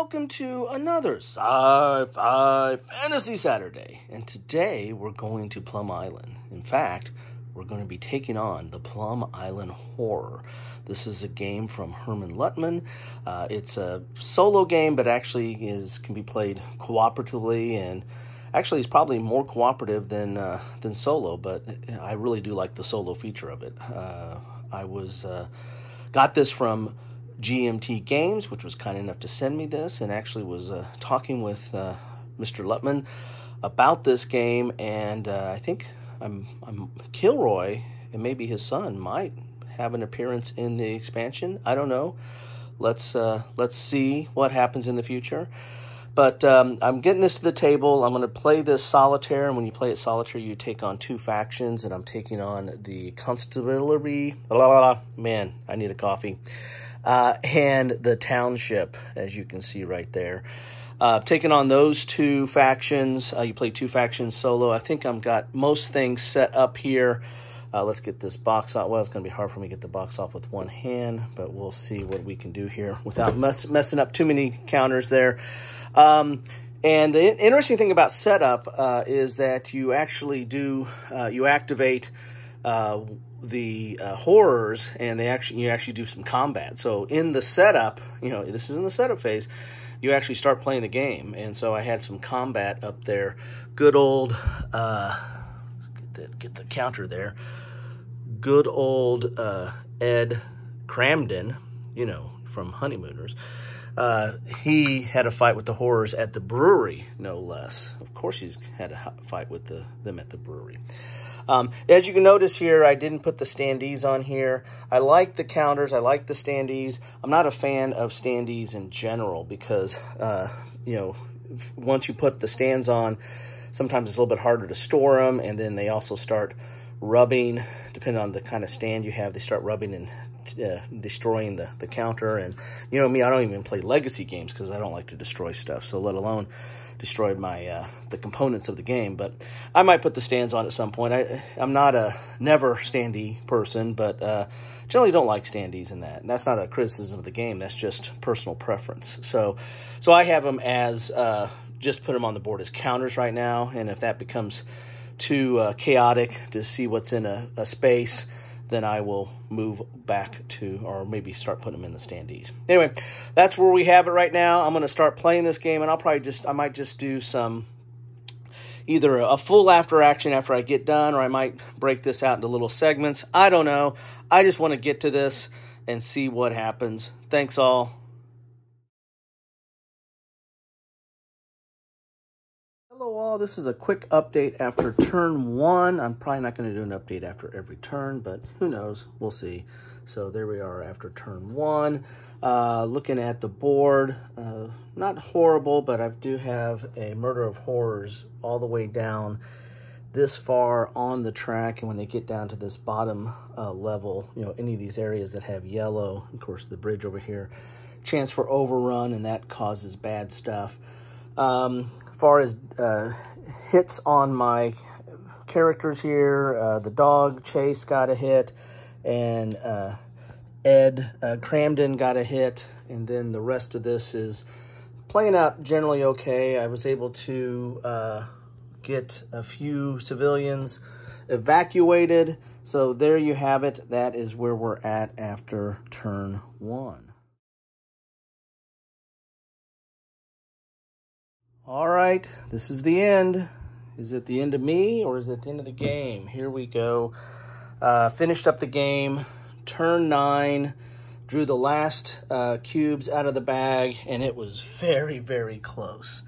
welcome to another Sci-Fi Fantasy Saturday. And today we're going to Plum Island. In fact, we're going to be taking on the Plum Island Horror. This is a game from Herman Luttman. It's a solo game, but actually can be played cooperatively, and actually it's probably more cooperative than solo, but I really do like the solo feature of it. I got this from GMT Games, which was kind enough to send me this, and actually was talking with Mr. Luttman about this game, and I think Kilroy and maybe his son might have an appearance in the expansion. I don't know. Let's see what happens in the future. But I'm getting this to the table. I'm going to play this solitaire, and when you play it solitaire, you take on two factions, and I'm taking on the Constabulary. Man, I need a coffee. And the Township, as you can see right there. Taking on those two factions. You play two factions solo. I think I've got most things set up here. Let's get this box off. Well, it's going to be hard for me to get the box off with one hand, but we'll see what we can do here without messing up too many counters there. And the interesting thing about setup is that you actually you activate the horrors, and you actually do some combat. So in the setup, this is in the setup phase, you actually start playing the game. And so I had some combat up there. Good old get the counter there. Good old Ed Cramden, from Honeymooners. He had a fight with the horrors at the brewery, no less. Of course he's had a fight with them at the brewery. As you can notice here, I didn't put the standees on here. I like the counters. I like the standees. I'm not a fan of standees in general because, once you put the stands on, sometimes it's a little bit harder to store them, and then they also start rubbing, depending on the kind of stand you have, they start rubbing and destroying the counter. And me, I don't even play legacy games because I don't like to destroy stuff, so let alone destroy my the components of the game. But I might put the stands on at some point. I'm not a never standee person, but generally don't like standees in that. And that's not a criticism of the game. That's just personal preference. So I have them as just put them on the board as counters right now. And if that becomes too chaotic to see what's in a space, then I will move back to, or maybe start putting them in the standees. Anyway, that's where we have it right now. I'm going to start playing this game, and I might just do either a full after action after I get done, or I might break this out into little segments. I don't know. I just want to get to this and see what happens. Thanks all. Hello all, this is a quick update after turn one. I'm probably not going to do an update after every turn, but who knows? We'll see. So there we are after turn one. Looking at the board, not horrible, but I do have a Murder of Horrors all the way down this far on the track. And when they get down to this bottom level, any of these areas that have yellow, of course the bridge over here, chance for overrun, and that causes bad stuff. As far as hits on my characters here, the dog Chase got a hit, and Ed Cramden got a hit, and then the rest of this is playing out generally okay. I was able to get a few civilians evacuated, so there you have it. That is where we're at after turn one. All right, this is the end. Is it the end of me, or is it the end of the game? Here we go. Finished up the game, turn 9, drew the last cubes out of the bag, and it was very, very close.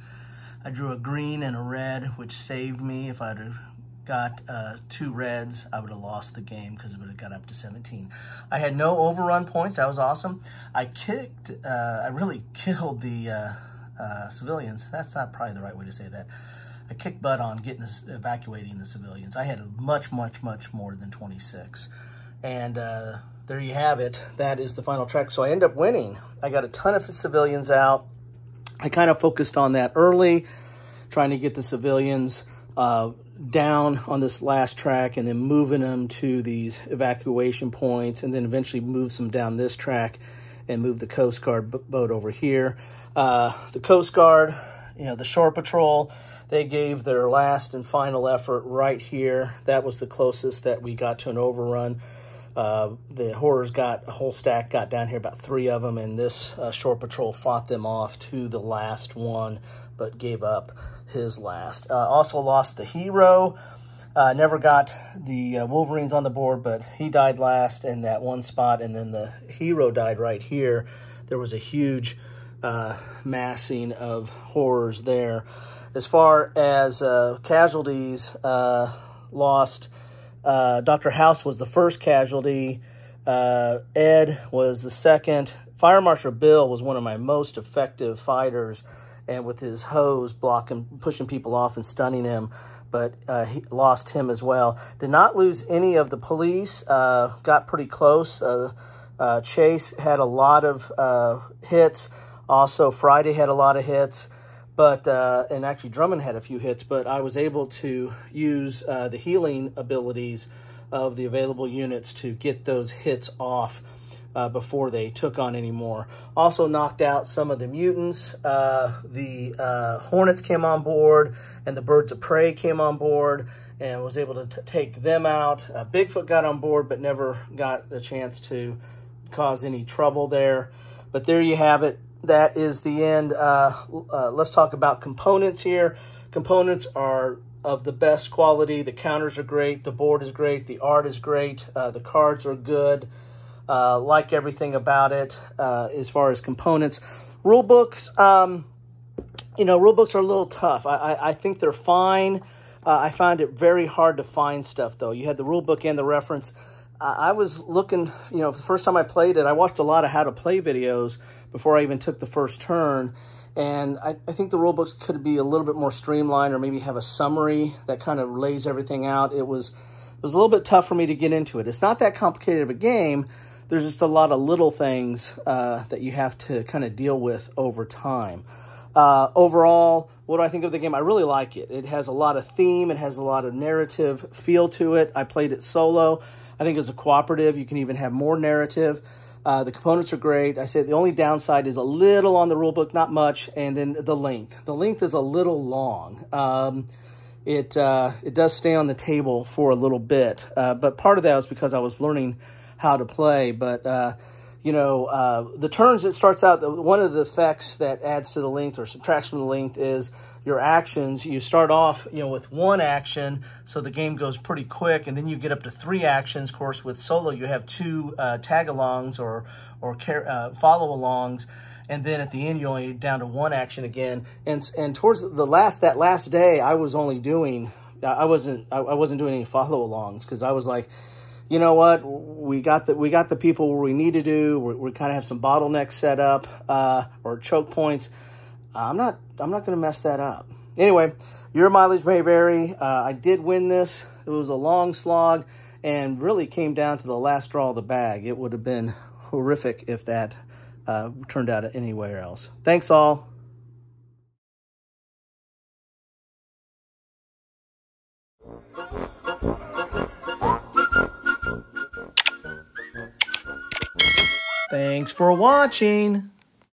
I drew a green and a red, which saved me. If I'd have got 2 reds, I would have lost the game because it would have got up to 17. I had no overrun points. That was awesome. I really killed the civilians. That's not probably the right way to say that. I kicked butt on evacuating the civilians. I had much, much, much more than 26. And there you have it. That is the final track. So I end up winning. I got a ton of civilians out. I kind of focused on that early, trying to get the civilians down on this last track and then moving them to these evacuation points, and then eventually moves them down this track and moved the Coast Guard boat over here. The Coast Guard, the Shore Patrol, they gave their last and final effort right here. That was the closest that we got to an overrun. The Horrors got a whole stack, got down here, about 3 of them, and this Shore Patrol fought them off to the last one, but gave up his last. Also lost the Hero. Never got the Wolverines on the board, but he died last in that one spot, and then the Hero died right here. There was a huge massing of Horrors there. As far as casualties, lost, Dr. House was the first casualty. Ed was the second. Fire Marshal Bill was one of my most effective fighters, and with his hose pushing people off and stunning him, but he lost him as well. Did not lose any of the police. Got pretty close. Chase had a lot of hits. Also, Friday had a lot of hits. But and actually Drummond had a few hits, but I was able to use the healing abilities of the available units to get those hits off before they took on any more. Also knocked out some of the mutants. The Hornets came on board, and the Birds of Prey came on board, and was able to take them out. Bigfoot got on board, but never got a chance to cause any trouble there. But there you have it. That is the end. Let's talk about components here. Components are of the best quality. The counters are great. The board is great. The art is great. The cards are good. Like everything about it as far as components. Rule books, rule books are a little tough. I think they're fine. I find it very hard to find stuff, though. You had the rule book and the reference. I was looking, the first time I played it, I watched a lot of how to play videos before I even took the first turn. And I think the rule books could be a little bit more streamlined, or maybe have a summary that kind of lays everything out. It was a little bit tough for me to get into it. It's not that complicated of a game. There's just a lot of little things that you have to kind of deal with over time. Overall, what do I think of the game? I really like it. It has a lot of theme. It has a lot of narrative feel to it. I played it solo. I think as a cooperative, you can even have more narrative. The components are great. I say the only downside is a little on the rulebook, not much, and then the length. The length is a little long. It does stay on the table for a little bit, but part of that was because I was learning how to play. But the turns, it starts out, one of the effects that adds to the length or subtracts from the length is your actions. You start off, with 1 action, so the game goes pretty quick, and then you get up to 3 actions. Of course, with solo, you have 2 tag-alongs or follow-alongs, and then at the end, you're only down to 1 action again. And towards that last day, I was only doing, I wasn't doing any follow-alongs, because I was like, you know what, we got the people where we need to do. We kind of have some bottlenecks set up or choke points. I'm not going to mess that up. Anyway, your mileage may vary. I did win this. It was a long slog and really came down to the last straw of the bag. It would have been horrific if that turned out anywhere else. Thanks all. Thanks for watching.